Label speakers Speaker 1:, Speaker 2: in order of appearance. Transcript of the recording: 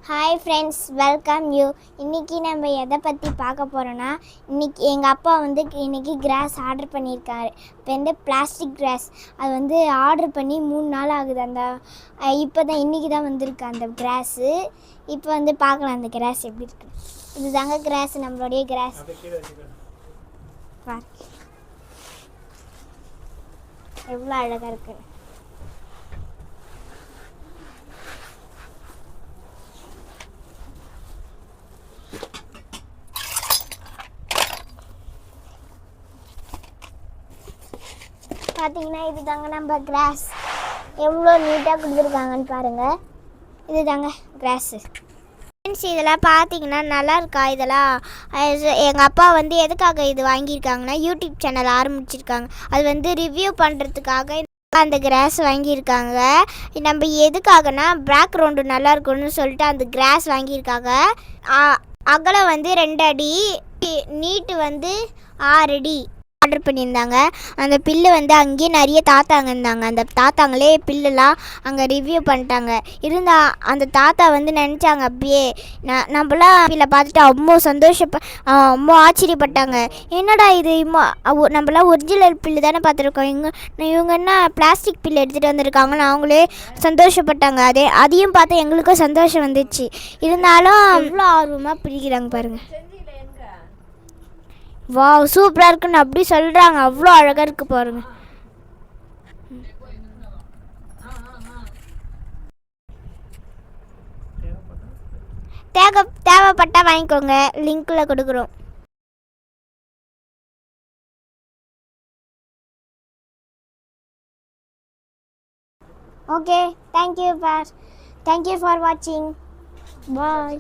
Speaker 1: Hi friends, welcome you. இன்றைக்கி நம்ம எதை பற்றி பார்க்க போகிறோன்னா, இன்றைக்கி எங்கள் அப்பா இன்றைக்கி கிராஸ் ஆர்டர் பண்ணியிருக்காரு. இப்போ பிளாஸ்டிக் கிராஸ் அது ஆர்டர் பண்ணி 3 நாள் ஆகுது. இப்போ தான் இன்றைக்கி தான் வந்திருக்கு அந்த கிராஸு. இப்போ பார்க்கலாம் அந்த கிராஸ் எப்படி இருக்குது. இது தாங்க கிராஸ், நம்மளுடைய கிராஸ். எவ்வளோ அழகாக இருக்குது. பார்த்தீங்கன்னா இது தாங்க நம்ம கிராஸ். எவ்வளோ நீட்டாக கொடுத்துருக்காங்கன்னு பாருங்கள். இது தாங்க கிராஸு. ஃப்ரெண்ட்ஸ், இதெல்லாம் பார்த்தீங்கன்னா நல்லா இருக்கா? இதெல்லாம் எங்கள் அப்பா எதுக்காக இது வாங்கியிருக்காங்கன்னா, யூடியூப் சேனல் ஆரம்பிச்சிருக்காங்க. அது ரிவ்யூ பண்ணுறதுக்காக அந்த கிராஸ் வாங்கியிருக்காங்க. நம்ம எதுக்காகனா பேக்ரவுண்டு நல்லா இருக்கும்னு சொல்லிட்டு அந்த கிராஸ் வாங்கியிருக்காங்க. அகலம் 2 அடி, நீட்டு 6 அடி ஆர்டர் பண்ணியிருந்தாங்க. அந்த பில்லு அங்கேயே நிறைய தாத்தாங்க இருந்தாங்க. அந்த தாத்தாங்களே பில்லுலாம் அங்கே ரிவ்யூ பண்ணிட்டாங்க. இருந்தால் அந்த தாத்தா நினச்சாங்க அப்படியே நம்மளாம் இதில் பார்த்துட்டு அம்மோ ஆச்சரியப்பட்டாங்க. என்னடா இது, நம்மளாம் ஒரிஜினல் பில்லு தானே பார்த்துருக்கோம், இவங்க என்ன பிளாஸ்டிக் பில்லு எடுத்துகிட்டு வந்திருக்காங்கன்னு அவங்களே சந்தோஷப்பட்டாங்க. அதையும் பார்த்து எங்களுக்கும் சந்தோஷம் வந்துச்சு. இருந்தாலும் அவ்வளோ ஆர்வமாக பிடிக்கிறாங்க பாருங்கள். வா, சூப்பராக இருக்குன்னு அப்படி சொல்கிறாங்க. அவ்வளோ அழகாக இருக்குது பாருங்க. தேவைப்பட்டால் வாங்கிக்கோங்க, லிங்க்கில் கொடுக்குறோம். ஓகே, தேங்க்யூ ஃபார் வாட்சிங். பாய்.